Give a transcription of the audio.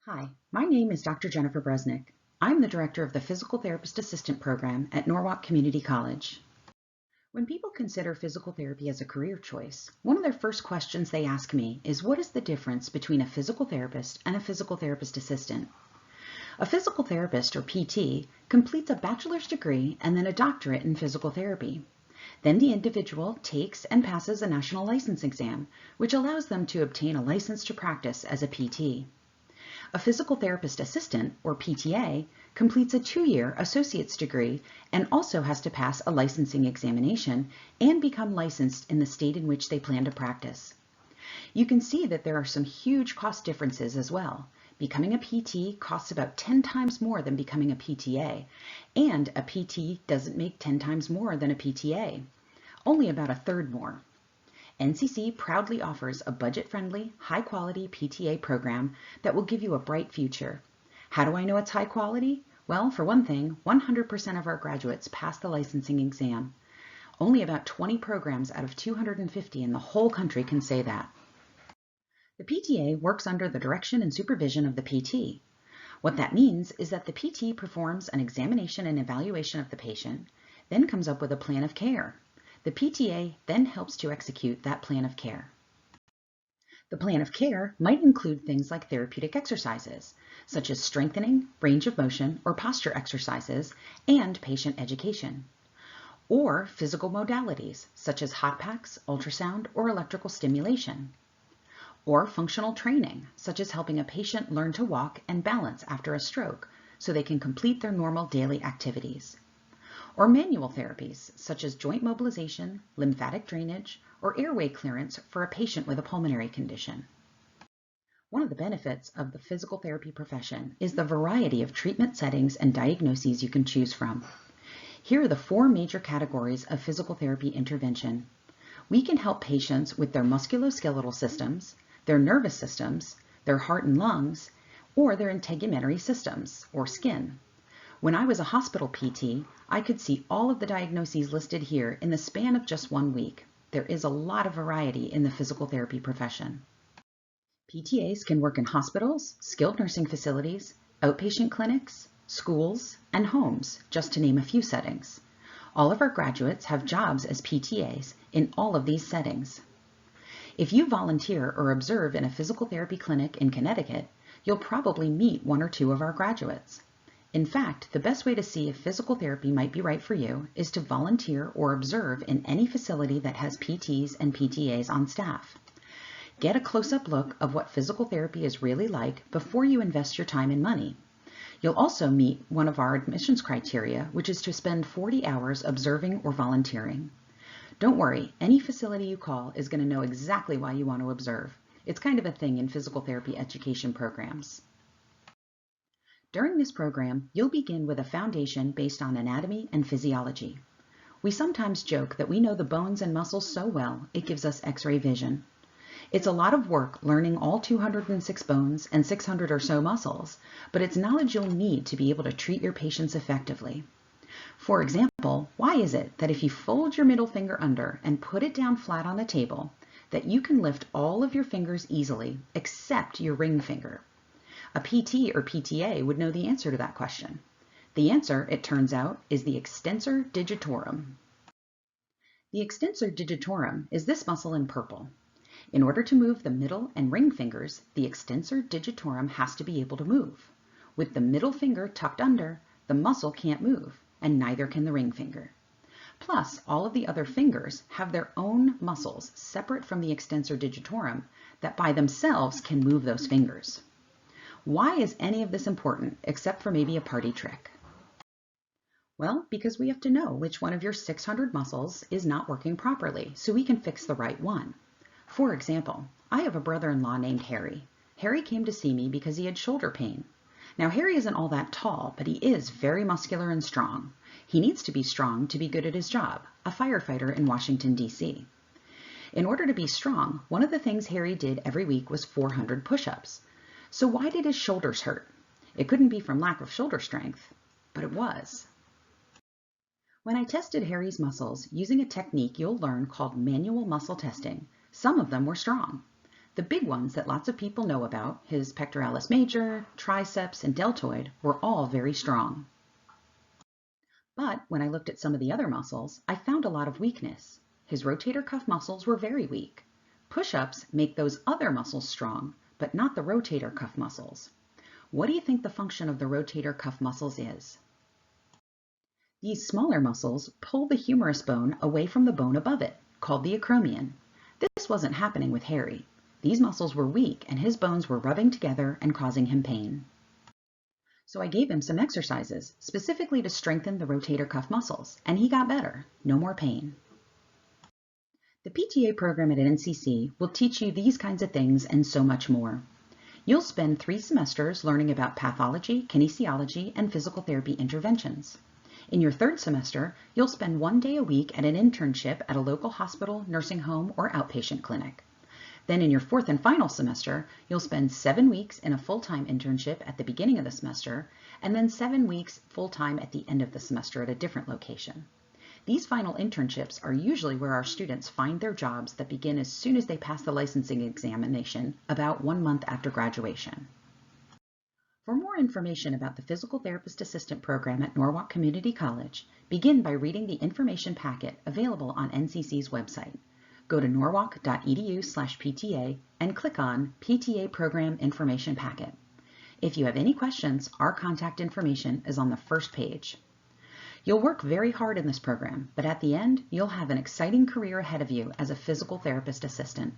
Hi, my name is Dr. Jennifer Bresnick. I'm the director of the Physical Therapist Assistant Program at Norwalk Community College. When people consider physical therapy as a career choice, one of their first questions they ask me is what is the difference between a physical therapist and a physical therapist assistant? A physical therapist, or PT, completes a bachelor's degree and then a doctorate in physical therapy. Then the individual takes and passes a national license exam, which allows them to obtain a license to practice as a PT. A physical therapist assistant, or PTA, completes a 2-year associate's degree and also has to pass a licensing examination and become licensed in the state in which they plan to practice. You can see that there are some huge cost differences as well. Becoming a PT costs about 10 times more than becoming a PTA, and a PT doesn't make 10 times more than a PTA, only about a third more. NCC proudly offers a budget-friendly, high-quality PTA program that will give you a bright future. How do I know it's high quality? Well, for one thing, 100% of our graduates pass the licensing exam. Only about 20 programs out of 250 in the whole country can say that. The PTA works under the direction and supervision of the PT. What that means is that the PT performs an examination and evaluation of the patient, then comes up with a plan of care. The PTA then helps to execute that plan of care. The plan of care might include things like therapeutic exercises, such as strengthening, range of motion, or posture exercises, and patient education. Or physical modalities, such as hot packs, ultrasound, or electrical stimulation. Or functional training, such as helping a patient learn to walk and balance after a stroke so they can complete their normal daily activities. Or manual therapies, such as joint mobilization, lymphatic drainage, or airway clearance for a patient with a pulmonary condition. One of the benefits of the physical therapy profession is the variety of treatment settings and diagnoses you can choose from. Here are the 4 major categories of physical therapy intervention. We can help patients with their musculoskeletal systems, their nervous systems, their heart and lungs, or their integumentary systems, or skin. When I was a hospital PT, I could see all of the diagnoses listed here in the span of just 1 week. There is a lot of variety in the physical therapy profession. PTAs can work in hospitals, skilled nursing facilities, outpatient clinics, schools, and homes, just to name a few settings. All of our graduates have jobs as PTAs in all of these settings. If you volunteer or observe in a physical therapy clinic in Connecticut, you'll probably meet 1 or 2 of our graduates. In fact, the best way to see if physical therapy might be right for you is to volunteer or observe in any facility that has PTs and PTAs on staff. Get a close-up look of what physical therapy is really like before you invest your time and money. You'll also meet one of our admissions criteria, which is to spend 40 hours observing or volunteering. Don't worry, any facility you call is going to know exactly why you want to observe. It's kind of a thing in physical therapy education programs. During this program, you'll begin with a foundation based on anatomy and physiology. We sometimes joke that we know the bones and muscles so well, it gives us X-ray vision. It's a lot of work learning all 206 bones and 600 or so muscles, but it's knowledge you'll need to be able to treat your patients effectively. For example, why is it that if you fold your middle finger under and put it down flat on the table, that you can lift all of your fingers easily except your ring finger? A PT or PTA would know the answer to that question. The answer, it turns out, is the extensor digitorum. The extensor digitorum is this muscle in purple. In order to move the middle and ring fingers, the extensor digitorum has to be able to move. With the middle finger tucked under, the muscle can't move, and neither can the ring finger. Plus, all of the other fingers have their own muscles separate from the extensor digitorum that by themselves can move those fingers. Why is any of this important, except for maybe a party trick? Well, because we have to know which one of your 600 muscles is not working properly, so we can fix the right one. For example, I have a brother-in-law named Harry. Harry came to see me because he had shoulder pain. Now, Harry isn't all that tall, but he is very muscular and strong. He needs to be strong to be good at his job, a firefighter in Washington, D.C. In order to be strong, one of the things Harry did every week was 400 push-ups. So why did his shoulders hurt? It couldn't be from lack of shoulder strength, but it was. When I tested Harry's muscles using a technique you'll learn called manual muscle testing, some of them were strong. The big ones that lots of people know about, his pectoralis major, triceps, and deltoid, were all very strong. But when I looked at some of the other muscles, I found a lot of weakness. His rotator cuff muscles were very weak. Push-ups make those other muscles strong, but not the rotator cuff muscles. What do you think the function of the rotator cuff muscles is? These smaller muscles pull the humerus bone away from the bone above it, called the acromion. This wasn't happening with Harry. These muscles were weak and his bones were rubbing together and causing him pain. So I gave him some exercises, specifically to strengthen the rotator cuff muscles, and he got better, no more pain. The PTA program at NCC will teach you these kinds of things and so much more. You'll spend 3 semesters learning about pathology, kinesiology, and physical therapy interventions. In your 3rd semester, you'll spend 1 day a week at an internship at a local hospital, nursing home, or outpatient clinic. Then in your 4th and final semester, you'll spend 7 weeks in a full-time internship at the beginning of the semester, and then 7 weeks full-time at the end of the semester at a different location. These final internships are usually where our students find their jobs that begin as soon as they pass the licensing examination, about 1 month after graduation. For more information about the Physical Therapist Assistant Program at Norwalk Community College, begin by reading the information packet available on NCC's website. Go to norwalk.edu/PTA and click on PTA Program Information Packet. If you have any questions, our contact information is on the first page. You'll work very hard in this program, but at the end, you'll have an exciting career ahead of you as a physical therapist assistant.